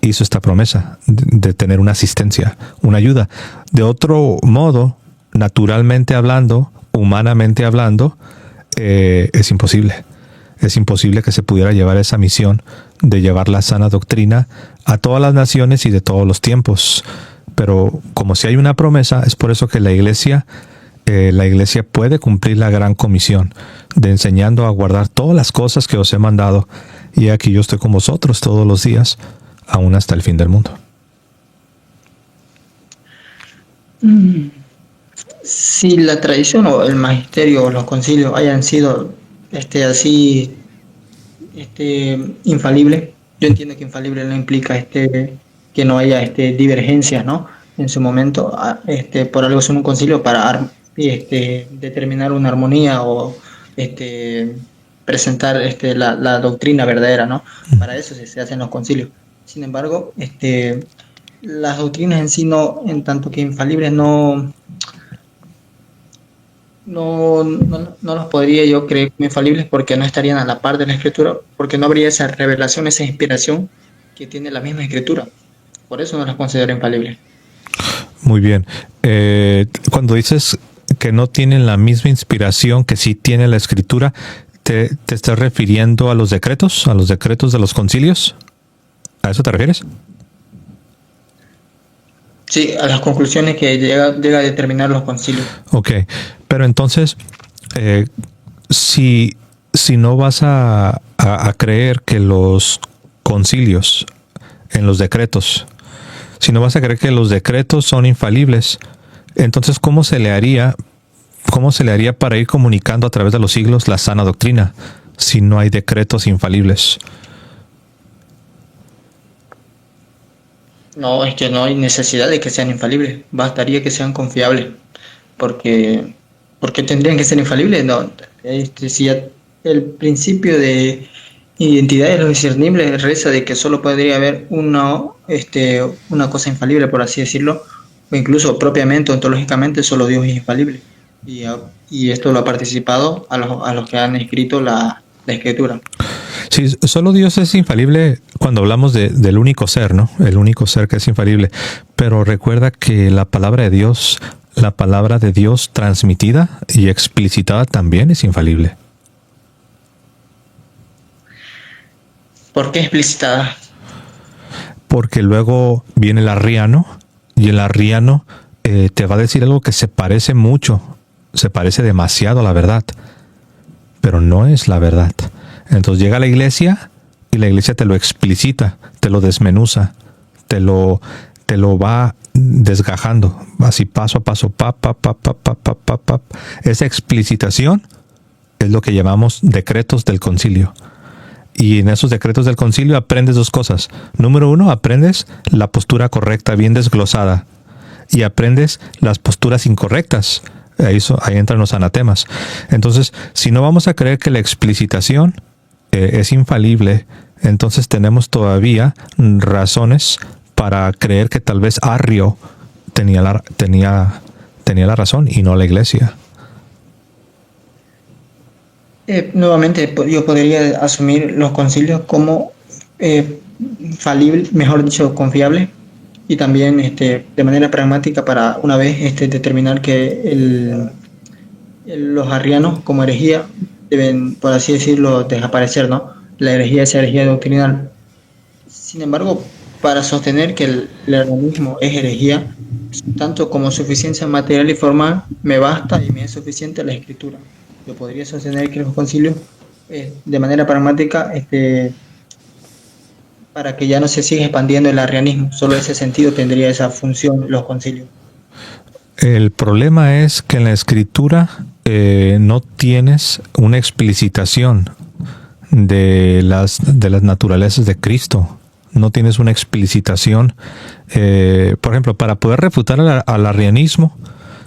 hizo esta promesa de tener una asistencia, una ayuda. De otro modo, naturalmente hablando, humanamente hablando, es imposible. Es imposible que se pudiera llevar esa misión de llevar la sana doctrina a todas las naciones y de todos los tiempos. Pero como si hay una promesa, es por eso que la iglesia puede cumplir la gran comisión de enseñando a guardar todas las cosas que os he mandado, y aquí yo estoy con vosotros todos los días, aún hasta el fin del mundo. Si la tradición o el magisterio o los concilios hayan sido así infalible, yo entiendo que infalible no implica que no haya divergencias, ¿no? En su momento, por algo son un concilio para determinar una armonía o presentar la doctrina verdadera, ¿no? Para eso se hacen los concilios. Sin embargo, las doctrinas en sí no, en tanto que infalibles, no los podría yo creer como infalibles, porque no estarían a la par de la Escritura, porque no habría esa revelación, esa inspiración que tiene la misma Escritura. Por eso no las considero infalibles. Muy bien. Cuando dices que no tienen la misma inspiración que sí tiene la Escritura, ¿te estás refiriendo a los decretos de los concilios? ¿A eso te refieres? Sí, a las conclusiones que llega a determinar los concilios. Ok, pero entonces, si no vas a creer que los concilios en los decretos, si no vas a creer que los decretos son infalibles, entonces ¿cómo se le haría para ir comunicando a través de los siglos la sana doctrina si no hay decretos infalibles? No, es que no hay necesidad de que sean infalibles, bastaría que sean confiables, porque tendrían que ser infalibles. No, si ya el principio de identidad de los discernibles reza de que solo podría haber una cosa infalible, por así decirlo, o incluso propiamente, ontológicamente, solo Dios es infalible, y esto lo ha participado a los que han escrito la Escritura. Sí, solo Dios es infalible cuando hablamos del único ser, ¿no? El único ser que es infalible. Pero recuerda que la palabra de Dios transmitida y explicitada también es infalible. ¿Por qué explicitada? Porque luego viene el arriano, y el arriano te va a decir algo que se parece mucho se parece demasiado a la verdad, pero no es la verdad. Entonces llega a la iglesia y la iglesia te lo explicita, te lo desmenuza, te lo va desgajando, así paso a paso, Esa explicitación es lo que llamamos decretos del concilio. Y en esos decretos del concilio aprendes dos cosas. Número uno, aprendes la postura correcta, bien desglosada. Y aprendes las posturas incorrectas. Ahí entran los anatemas. Entonces, si no vamos a creer que la explicitación es infalible, entonces tenemos todavía razones para creer que tal vez Arrio tenía la razón y no la iglesia. Nuevamente, yo podría asumir los concilios como falible, mejor dicho, confiable, y también de manera pragmática para una vez determinar que los arrianos como herejía deben, por así decirlo, desaparecer, ¿no? La herejía es herejía doctrinal. Sin embargo, para sostener que el arrianismo es herejía, tanto como suficiencia material y formal, me basta y me es suficiente la escritura. Yo podría sostener que los concilios, de manera pragmática, para que ya no se siga expandiendo el arrianismo, solo ese sentido tendría esa función los concilios. El problema es que en la escritura no tienes una explicitación de las naturalezas de Cristo. No tienes una explicitación. Por ejemplo, para poder refutar al arrianismo,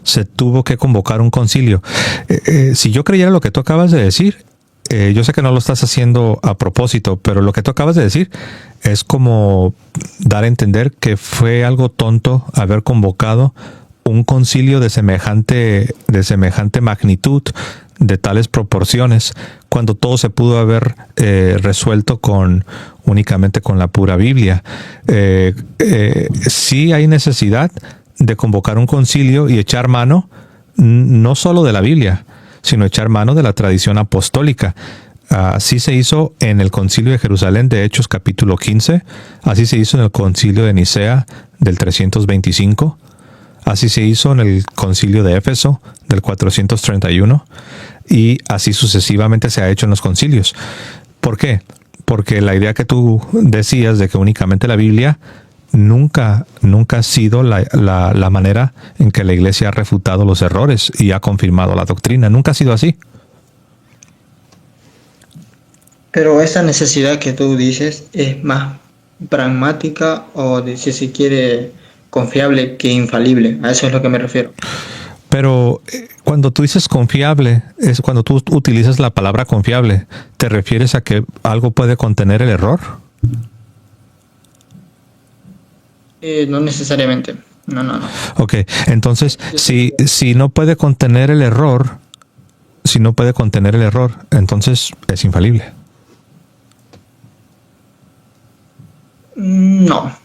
se tuvo que convocar un concilio. Si yo creyera lo que tú acabas de decir, yo sé que no lo estás haciendo a propósito, pero lo que tú acabas de decir es como dar a entender que fue algo tonto haber convocado un concilio de semejante magnitud, de tales proporciones, cuando todo se pudo haber resuelto únicamente con la pura Biblia. Sí hay necesidad de convocar un concilio y echar mano no solo de la Biblia, sino echar mano de la tradición apostólica. Así se hizo en el concilio de Jerusalén de Hechos capítulo 15, así se hizo en el concilio de Nicea del 325, así se hizo en el concilio de Éfeso del 431 y así sucesivamente se ha hecho en los concilios. ¿Por qué? Porque la idea que tú decías de que únicamente la Biblia nunca ha sido la manera en que la iglesia ha refutado los errores y ha confirmado la doctrina. Nunca ha sido así. Pero esa necesidad que tú dices es más pragmática o, si se quiere, confiable que infalible. A eso es lo que me refiero. Pero cuando tú dices confiable, es cuando tú utilizas la palabra confiable, ¿te refieres a que algo puede contener el error? No necesariamente. No. Ok, entonces, si no puede contener el error, entonces es infalible. No.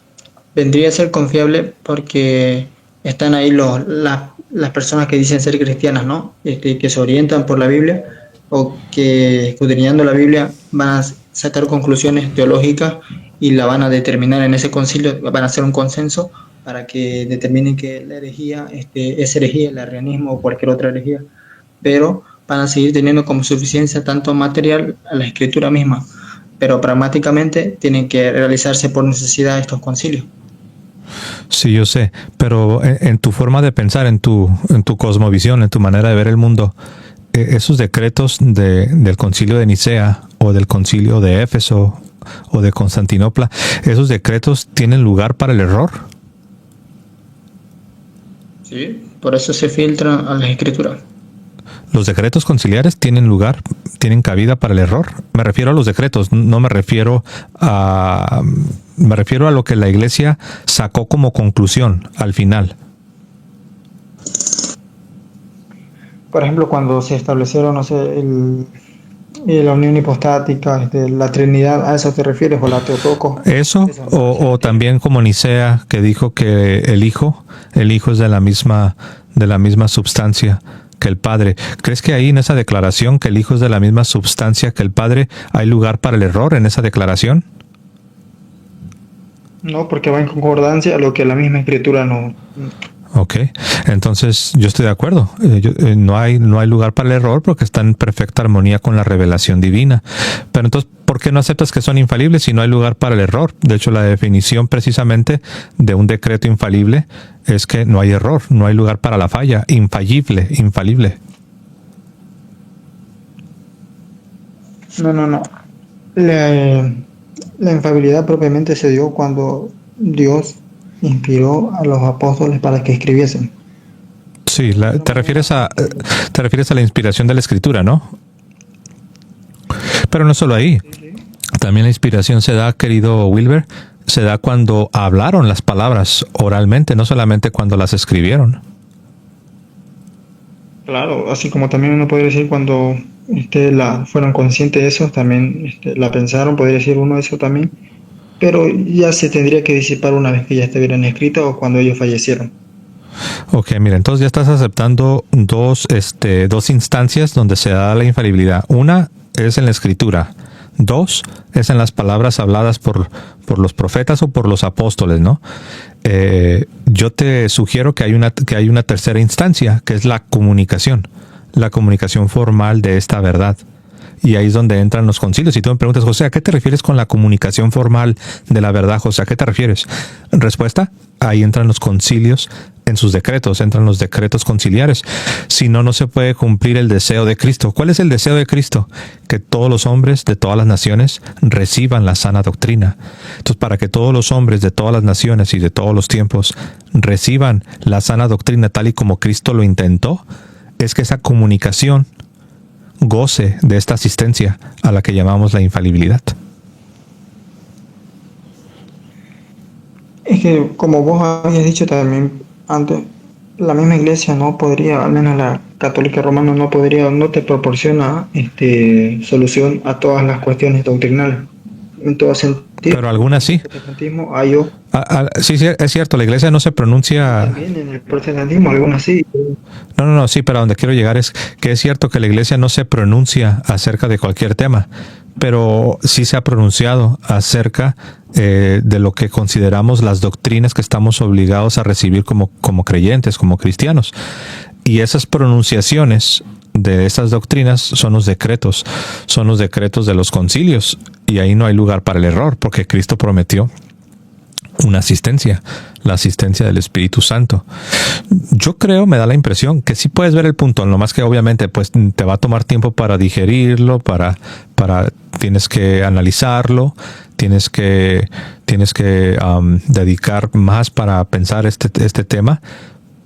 Vendría a ser confiable porque están ahí las personas que dicen ser cristianas, ¿no? Que se orientan por la Biblia o que, escudriñando la Biblia, van a sacar conclusiones teológicas y la van a determinar en ese concilio, van a hacer un consenso para que determinen que la herejía es herejía, el arrianismo o cualquier otra herejía, pero van a seguir teniendo como suficiencia tanto material a la escritura misma, pero pragmáticamente tienen que realizarse por necesidad estos concilios. Sí, yo sé, pero en tu forma de pensar, en tu cosmovisión, en tu manera de ver el mundo, esos decretos del concilio de Nicea o del concilio de Éfeso o de Constantinopla, ¿esos decretos tienen lugar para el error? Sí, por eso se filtran a las escrituras. ¿Los decretos conciliares tienen cabida para el error? Me refiero a los decretos, no me refiero a lo que la iglesia sacó como conclusión al final. Por ejemplo, cuando se establecieron, no sé, la unión hipostática, la Trinidad, ¿a eso te refieres? ¿O la Teotocos? Eso, o también como Nicea, que dijo que el Hijo es de la misma substancia que el Padre. ¿Crees que ahí en esa declaración, que el Hijo es de la misma substancia que el Padre, hay lugar para el error en esa declaración? No, porque va en concordancia a lo que la misma Escritura no. Ok, entonces yo estoy de acuerdo. No hay lugar para el error porque está en perfecta armonía con la revelación divina. Pero entonces, ¿por qué no aceptas que son infalibles si no hay lugar para el error? De hecho, la definición precisamente de un decreto infalible es que no hay error, no hay lugar para la falla, infalible. No. La infalibilidad propiamente se dio cuando Dios inspiró a los apóstoles para que escribiesen. Sí, te refieres a la inspiración de la Escritura, ¿no? Pero no solo ahí. También la inspiración se da, querido Wilber, se da cuando hablaron las palabras oralmente, no solamente cuando las escribieron. Claro, así como también uno podría decir cuando fueron conscientes de eso, también la pensaron, podría decir uno eso también, pero ya se tendría que disipar una vez que ya estuvieran escritas o cuando ellos fallecieron. Ok, mira, entonces ya estás aceptando dos instancias donde se da la infalibilidad. Una es en la Escritura. Dos es en las palabras habladas por los profetas o por los apóstoles, ¿no? Yo te sugiero que hay una tercera instancia, que es la comunicación formal de esta verdad. Y ahí es donde entran los concilios. Si tú me preguntas, José, ¿a qué te refieres con la comunicación formal de la verdad, José? ¿A qué te refieres? Respuesta, ahí entran los concilios en sus decretos, entran los decretos conciliares. Si no, no se puede cumplir el deseo de Cristo. ¿Cuál es el deseo de Cristo? Que todos los hombres de todas las naciones reciban la sana doctrina. Entonces, para que todos los hombres de todas las naciones y de todos los tiempos reciban la sana doctrina tal y como Cristo lo intentó, es que esa comunicación goce de esta asistencia a la que llamamos la infalibilidad. Es que, como vos habías dicho también antes, la misma iglesia no podría, al menos la católica romana no te proporciona solución a todas las cuestiones doctrinales. En todo sentido. Pero algunas sí. Sí, es cierto, la iglesia no se pronuncia. También en el protestantismo, algunas sí. No, sí, pero a donde quiero llegar es que es cierto que la iglesia no se pronuncia acerca de cualquier tema, pero sí se ha pronunciado acerca de lo que consideramos las doctrinas que estamos obligados a recibir como creyentes, como cristianos. Y esas pronunciaciones de esas doctrinas son los decretos de los concilios, y ahí no hay lugar para el error, porque Cristo prometió una asistencia, la asistencia del Espíritu Santo. Yo creo, me da la impresión que sí puedes ver el punto, no más que obviamente pues te va a tomar tiempo para digerirlo, tienes que analizarlo, tienes que dedicar más para pensar este tema,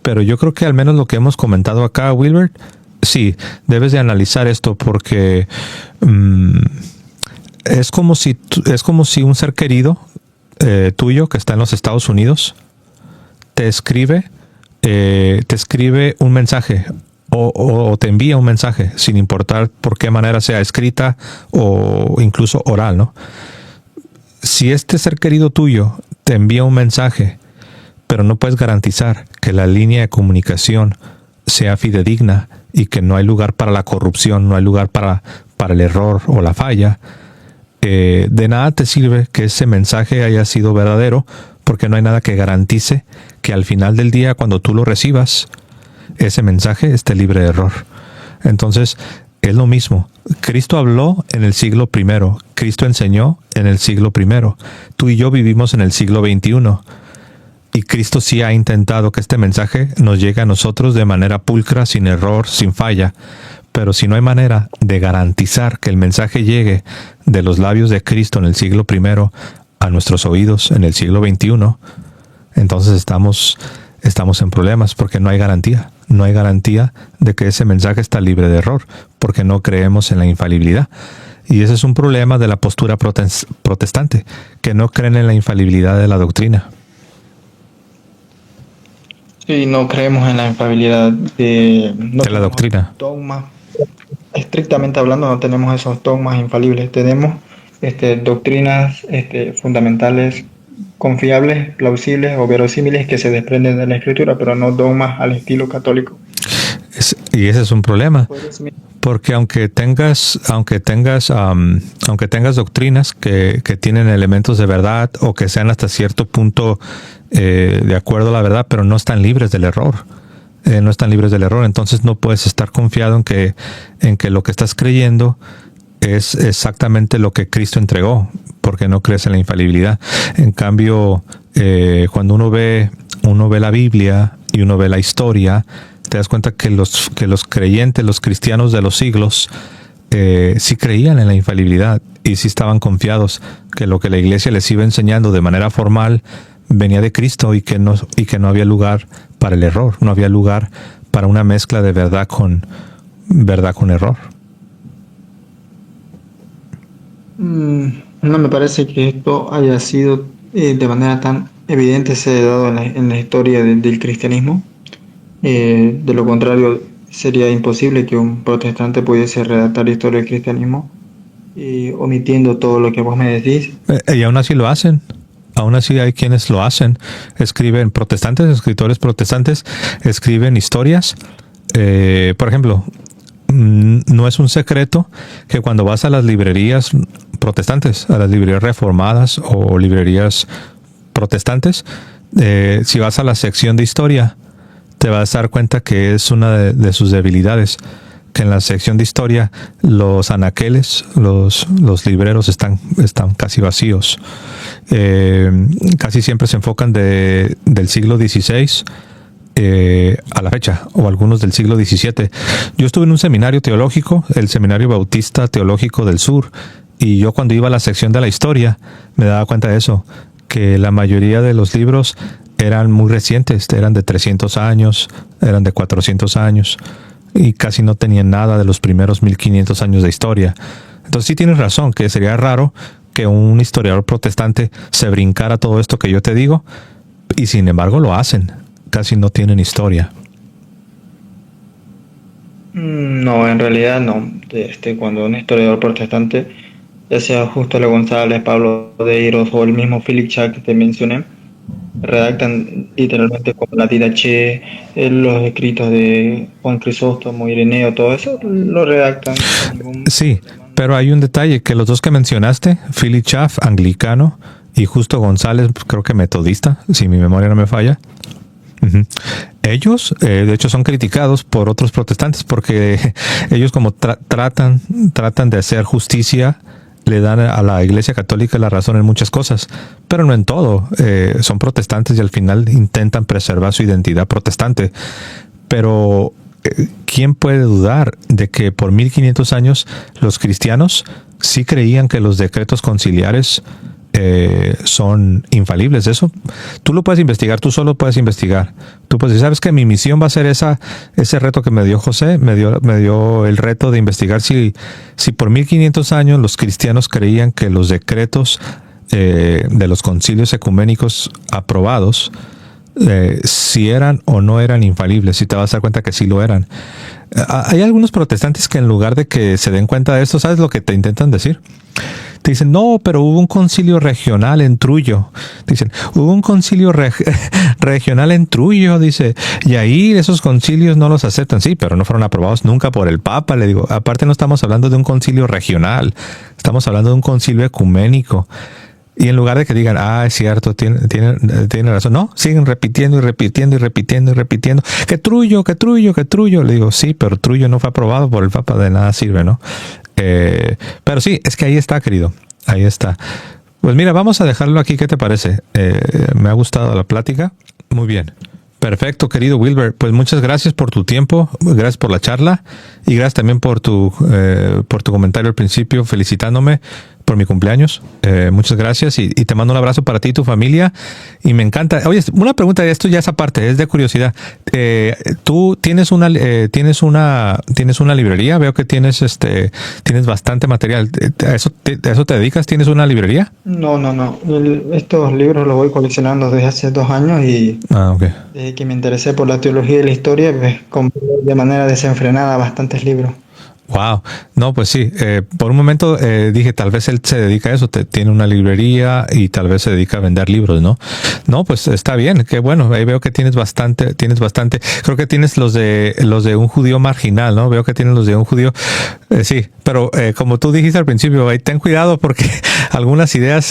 pero yo creo que al menos lo que hemos comentado acá, Wilbert, sí, debes de analizar esto porque es como si un ser querido tuyo que está en los Estados Unidos te escribe un mensaje o te envía un mensaje, sin importar por qué manera sea escrita o incluso oral, ¿no? Si este ser querido tuyo te envía un mensaje, pero no puedes garantizar que la línea de comunicación sea fidedigna y que no hay lugar para la corrupción, no hay lugar para el error o la falla, de nada te sirve que ese mensaje haya sido verdadero, porque no hay nada que garantice que al final del día, cuando tú lo recibas, ese mensaje esté libre de error. Entonces, es lo mismo. Cristo habló en el siglo I, Cristo enseñó en el siglo I. Tú y yo vivimos en el siglo XXI. Y Cristo sí ha intentado que este mensaje nos llegue a nosotros de manera pulcra, sin error, sin falla. Pero si no hay manera de garantizar que el mensaje llegue de los labios de Cristo en el siglo I a nuestros oídos en el siglo XXI, entonces estamos en problemas porque no hay garantía. No hay garantía de que ese mensaje está libre de error, porque no creemos en la infalibilidad. Y ese es un problema de la postura protestante, que no creen en la infalibilidad de la doctrina. Sí, no creemos en la infalibilidad de la doctrina. Dogmas. Estrictamente hablando, no tenemos esos dogmas infalibles. Tenemos doctrinas fundamentales, confiables, plausibles o verosímiles que se desprenden de la Escritura, pero no dogmas al estilo católico. Y ese es un problema, porque aunque tengas doctrinas que tienen elementos de verdad o que sean hasta cierto punto de acuerdo a la verdad, pero no están libres del error. No están libres del error. Entonces no puedes estar confiado en que lo que estás creyendo es exactamente lo que Cristo entregó, porque no crees en la infalibilidad. En cambio, cuando uno ve la Biblia y uno ve la historia, te das cuenta que los creyentes, los cristianos de los siglos, sí creían en la infalibilidad y sí estaban confiados que lo que la iglesia les iba enseñando de manera formal venía de Cristo y que no había lugar para el error, no había lugar para una mezcla de verdad con error. No me parece que esto haya sido de manera tan evidente, se ha dado en la historia del cristianismo. De lo contrario, sería imposible que un protestante pudiese redactar la historia del cristianismo omitiendo todo lo que vos me decís. Y aún así lo hacen. Aún así hay quienes lo hacen. Escriben escritores protestantes, escriben historias. Por ejemplo, no es un secreto que cuando vas a las librerías protestantes, a las librerías reformadas o librerías protestantes, si vas a la sección de historia, te vas a dar cuenta que es una de sus debilidades, que en la sección de historia los anaqueles, los libreros están casi vacíos. Casi siempre se enfocan del siglo XVI a la fecha, o algunos del siglo XVII. Yo estuve en un seminario teológico, el Seminario Bautista Teológico del Sur, y yo cuando iba a la sección de la historia me daba cuenta de eso, que la mayoría de los libros eran muy recientes, eran de 300 años, eran de 400 años, y casi no tenían nada de los primeros 1500 años de historia. Entonces sí tienes razón, que sería raro que un historiador protestante se brincara todo esto que yo te digo, y sin embargo lo hacen. Casi no tienen historia. No, en realidad no. Cuando un historiador protestante, ya sea Justo L. González, Pablo de Iros o el mismo Philip Schaff que te mencioné, redactan literalmente como la Didache, los escritos de Juan Crisóstomo, Ireneo, todo eso lo redactan. Sí, pero hay un detalle, que los dos que mencionaste, Philip Schaff, anglicano, y Justo González, creo que metodista, si mi memoria no me falla. Uh-huh. Ellos, de hecho, son criticados por otros protestantes porque ellos como tratan de hacer justicia, le dan a la Iglesia Católica la razón en muchas cosas, pero no en todo. Son protestantes y al final intentan preservar su identidad protestante. Pero ¿quién puede dudar de que por 1500 años los cristianos sí creían que los decretos conciliares son infalibles? Eso tú lo puedes investigar, tú solo puedes investigar. Tú puedes decir, ¿sabes qué? Mi misión va a ser ese reto que me dio José, me dio el reto de investigar si por 1500 años los cristianos creían que los decretos de los concilios ecuménicos aprobados si eran o no eran infalibles. Si te vas a dar cuenta que sí lo eran. Hay algunos protestantes que en lugar de que se den cuenta de esto, ¿sabes lo que te intentan decir? Te dicen, no, pero hubo un concilio regional en Trujillo. Dicen, hubo un concilio regional en Trujillo, dice, y ahí esos concilios no los aceptan. Sí, pero no fueron aprobados nunca por el Papa. Le digo, aparte no estamos hablando de un concilio regional, estamos hablando de un concilio ecuménico. Y en lugar de que digan, es cierto, tiene razón, no, siguen repitiendo y repitiendo y repitiendo y repitiendo. Que Trujillo. Le digo, sí, pero Trujillo no fue aprobado por el Papa, de nada sirve, ¿no? Pero sí, es que ahí está, querido. Ahí está. Pues mira, vamos a dejarlo aquí. ¿Qué te parece? Me ha gustado la plática. Muy bien. Perfecto, querido Wilber. Pues muchas gracias por tu tiempo, gracias por la charla y gracias también por tu comentario al principio felicitándome por mi cumpleaños. Muchas gracias y te mando un abrazo para ti y tu familia. Y me encanta. Oye, una pregunta, esto ya es aparte, es de curiosidad. ¿Tú tienes una librería? Veo que tienes bastante material. ¿A eso te dedicas? ¿Tienes una librería? No. Estos libros los voy coleccionando desde hace 2 años y okay. Desde que me interesé por la teología y la historia, pues compré de manera desenfrenada bastantes libros. Wow, no, pues sí, por un momento dije, tal vez él se dedica a eso, tiene una librería y tal vez se dedica a vender libros, ¿no? No, pues está bien, qué bueno, ahí veo que tienes bastante, creo que tienes los de un judío marginal, ¿no? Veo que tienes los de un judío, sí, pero como tú dijiste al principio, ahí ten cuidado porque algunas ideas,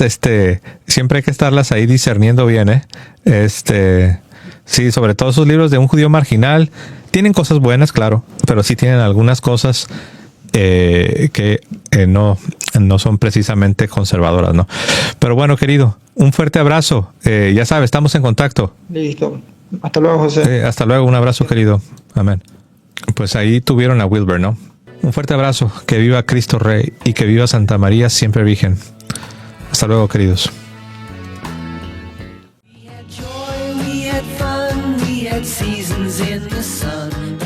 siempre hay que estarlas ahí discerniendo bien, sí, sobre todo esos libros de un judío marginal, tienen cosas buenas, claro, pero sí tienen algunas cosas que no son precisamente conservadoras, ¿no? Pero bueno, querido, un fuerte abrazo. Ya sabes, estamos en contacto. Listo. Hasta luego, José. Hasta luego, un abrazo, querido. Amén. Pues ahí tuvieron a Wilber, ¿no? Un fuerte abrazo. Que viva Cristo Rey y que viva Santa María siempre Virgen. Hasta luego, queridos. Seasons in the sun.